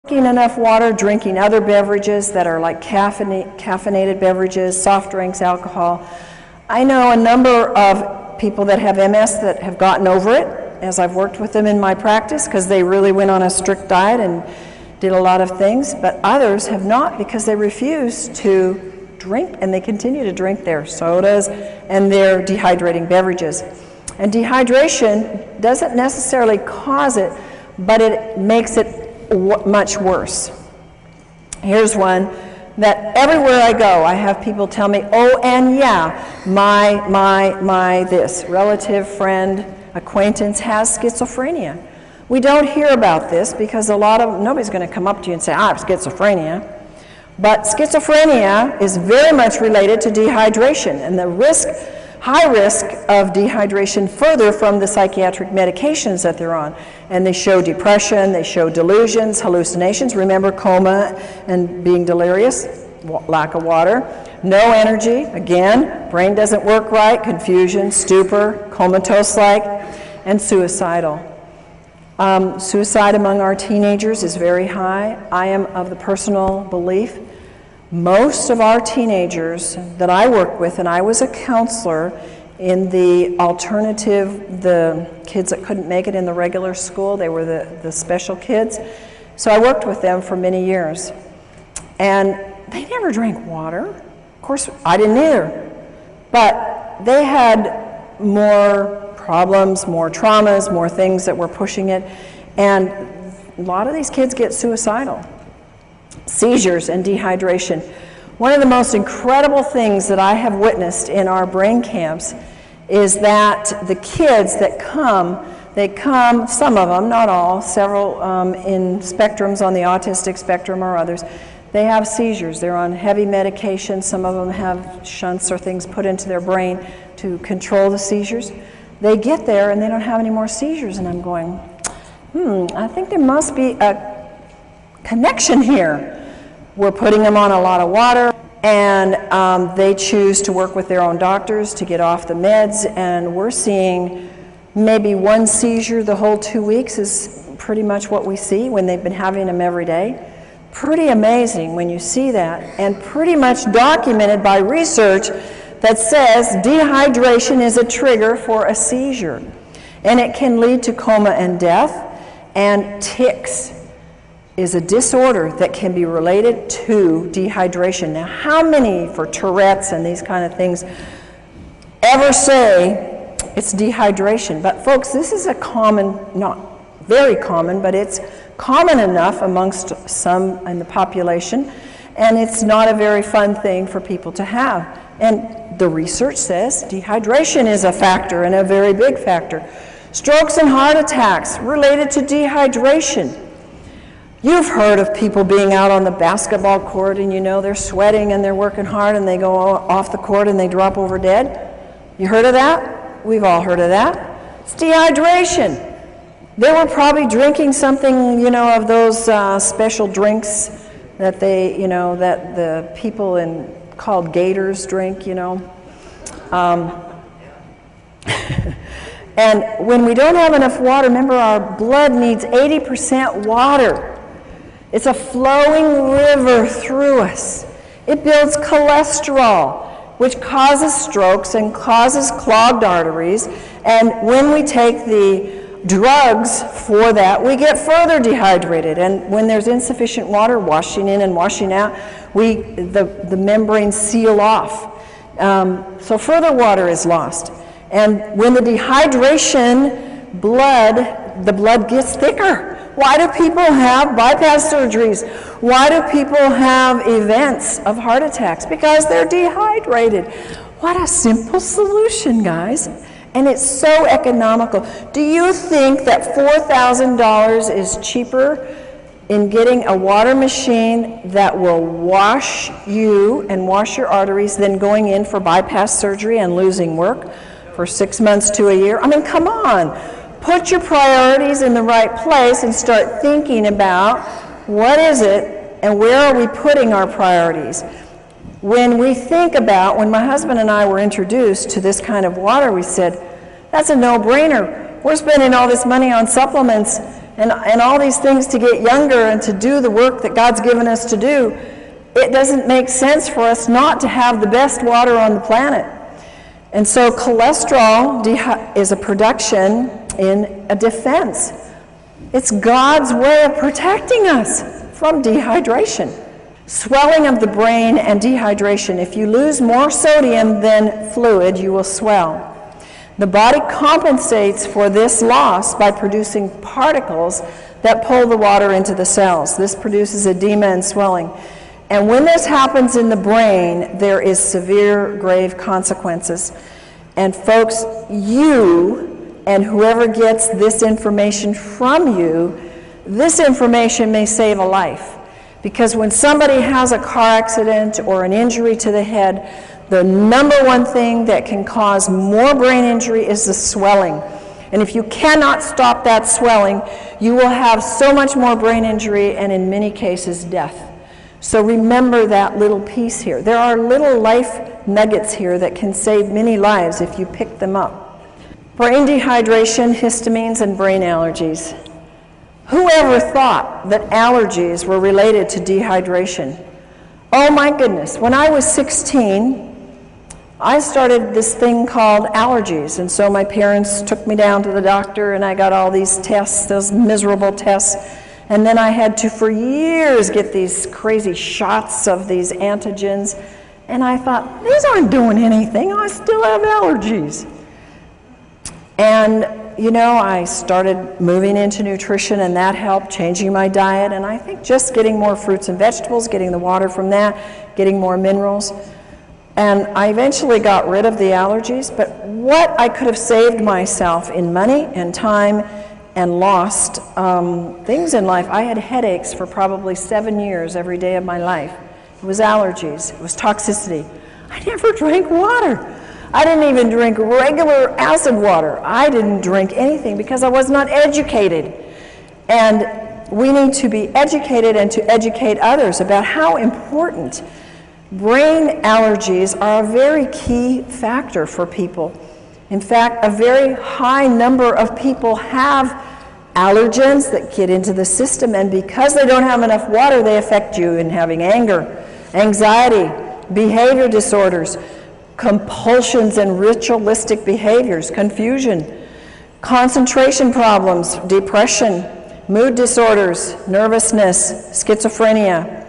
Drinking enough water, drinking other beverages that are like caffeinated beverages, soft drinks, alcohol. I know a number of people that have MS that have gotten over it as I've worked with them in my practice because they really went on a strict diet and did a lot of things, but others have not because they refuse to drink and they continue to drink their sodas and their dehydrating beverages. And dehydration doesn't necessarily cause it, but it makes it much worse. Here's one that everywhere I go, I have people tell me, oh, and yeah, my this relative, friend, acquaintance has schizophrenia. We don't hear about this because nobody's going to come up to you and say, I have schizophrenia. But schizophrenia is very much related to dehydration, and the high risk of dehydration further from the psychiatric medications that they're on. And they show depression, they show delusions, hallucinations. Remember coma and being delirious, lack of water. No energy, again, brain doesn't work right, confusion, stupor, comatose-like, and suicidal. Suicide among our teenagers is very high. I am of the personal belief most of our teenagers that I work with, and I was a counselor in the alternative, the kids that couldn't make it in the regular school, they were the special kids. So I worked with them for many years. And they never drank water. Of course, I didn't either. But they had more problems, more traumas, more things that were pushing it. And a lot of these kids get suicidal. Seizures and dehydration. One of the most incredible things that I have witnessed in our brain camps is that the kids that come, they come, some of them, not all, several in spectrums on the autistic spectrum or others, they have seizures. They're on heavy medication. Some of them have shunts or things put into their brain to control the seizures. They get there and they don't have any more seizures, and I'm going, I think there must be a connection here. We're putting them on a lot of water, and they choose to work with their own doctors to get off the meds, and we're seeing maybe one seizure the whole 2 weeks is pretty much what we see when they've been having them every day. Pretty amazing when you see that, and pretty much documented by research that says dehydration is a trigger for a seizure, and it can lead to coma and death. And tics is a disorder that can be related to dehydration. Now, how many for Tourette's and these kind of things ever say it's dehydration? But folks, this is a common, not very common, but it's common enough amongst some in the population, and it's not a very fun thing for people to have. And the research says dehydration is a factor, and a very big factor. Strokes and heart attacks related to dehydration. You've heard of people being out on the basketball court and you know they're sweating and they're working hard and they go off the court and they drop over dead. You heard of that? We've all heard of that. It's dehydration. They were probably drinking something, you know, of those special drinks that they, you know, that the people called gators drink, you know. And when we don't have enough water, remember our blood needs 80% water. It's a flowing river through us. It builds cholesterol, which causes strokes and causes clogged arteries. And when we take the drugs for that, we get further dehydrated. And when there's insufficient water washing in and washing out, the membranes seal off. So further water is lost. And when the dehydration, the blood gets thicker. Why do people have bypass surgeries? Why do people have events of heart attacks? Because they're dehydrated. What a simple solution, guys. And it's so economical. Do you think that $4,000 is cheaper in getting a water machine that will wash you and wash your arteries than going in for bypass surgery and losing work for 6 months to a year? I mean, come on. Put your priorities in the right place and start thinking about what is it and where are we putting our priorities. When we think about, when my husband and I were introduced to this kind of water, we said, that's a no-brainer. We're spending all this money on supplements and all these things to get younger and to do the work that God's given us to do, it doesn't make sense for us not to have the best water on the planet. And so cholesterol is a production in a defense. It's God's way of protecting us from dehydration. Swelling of the brain and dehydration. If you lose more sodium than fluid, you will swell. The body compensates for this loss by producing particles that pull the water into the cells. This produces edema and swelling. And when this happens in the brain, there is severe, grave consequences. And folks, you and whoever gets this information from you, this information may save a life. Because when somebody has a car accident or an injury to the head, the number one thing that can cause more brain injury is the swelling. And if you cannot stop that swelling, you will have so much more brain injury and in many cases death. So remember that little piece here. There are little life nuggets here that can save many lives if you pick them up. Brain dehydration, histamines, and brain allergies. Whoever thought that allergies were related to dehydration? Oh my goodness, when I was 16, I started this thing called allergies, and so my parents took me down to the doctor and I got all these tests, those miserable tests, and then I had to for years get these crazy shots of these antigens, and I thought, these aren't doing anything, I still have allergies. And you know, I started moving into nutrition, and that helped, changing my diet, and I think just getting more fruits and vegetables, getting the water from that, getting more minerals. And I eventually got rid of the allergies, but what I could have saved myself in money and time and lost things in life. I had headaches for probably 7 years every day of my life. It was allergies, it was toxicity. I never drank water. I didn't even drink regular acid water. I didn't drink anything because I was not educated. And we need to be educated and to educate others about how important brain allergies are a very key factor for people. In fact, a very high number of people have allergens that get into the system, and because they don't have enough water, they affect you in having anger, anxiety, behavior disorders, compulsions and ritualistic behaviors, confusion, concentration problems, depression, mood disorders, nervousness, schizophrenia,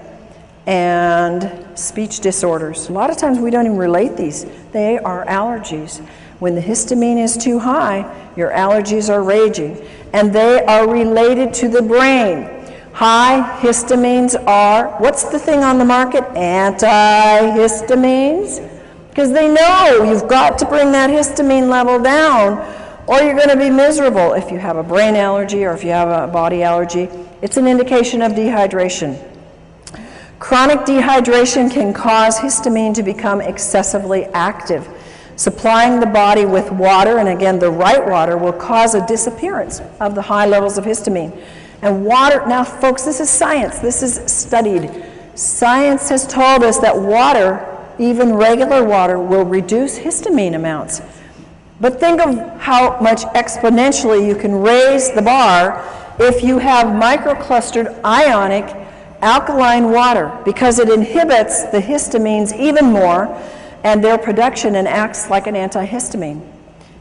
and speech disorders. A lot of times we don't even relate these. They are allergies. When the histamine is too high, your allergies are raging, and they are related to the brain. High histamines are, what's the thing on the market? Antihistamines. Because they know you've got to bring that histamine level down or you're going to be miserable. If you have a brain allergy or if you have a body allergy, it's an indication of dehydration. Chronic dehydration can cause histamine to become excessively active. Supplying the body with water, and again the right water, will cause a disappearance of the high levels of histamine. And water, now folks, this is science, this is studied. Science has told us that water, even regular water, will reduce histamine amounts. But think of how much exponentially you can raise the bar if you have microclustered ionic alkaline water, because it inhibits the histamines even more and their production and acts like an antihistamine.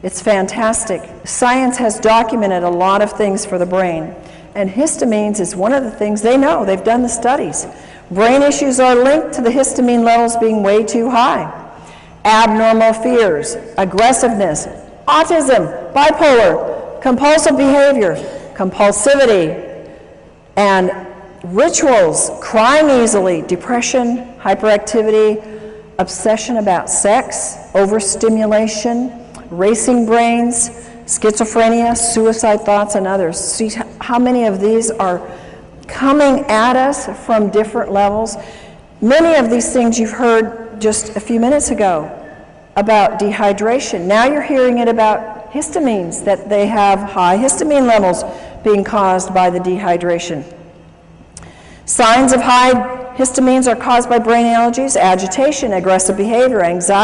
It's fantastic. Science has documented a lot of things for the brain, and histamines is one of the things they know. They've done the studies. Brain issues are linked to the histamine levels being way too high. Abnormal fears, aggressiveness, autism, bipolar, compulsive behavior, compulsivity, and rituals, crying easily, depression, hyperactivity, obsession about sex, overstimulation, racing brains, schizophrenia, suicide thoughts, and others. See how many of these are coming at us from different levels. Many of these things you've heard just a few minutes ago about dehydration. Now you're hearing it about histamines, that they have high histamine levels being caused by the dehydration. Signs of high histamines are caused by brain allergies, agitation, aggressive behavior, anxiety,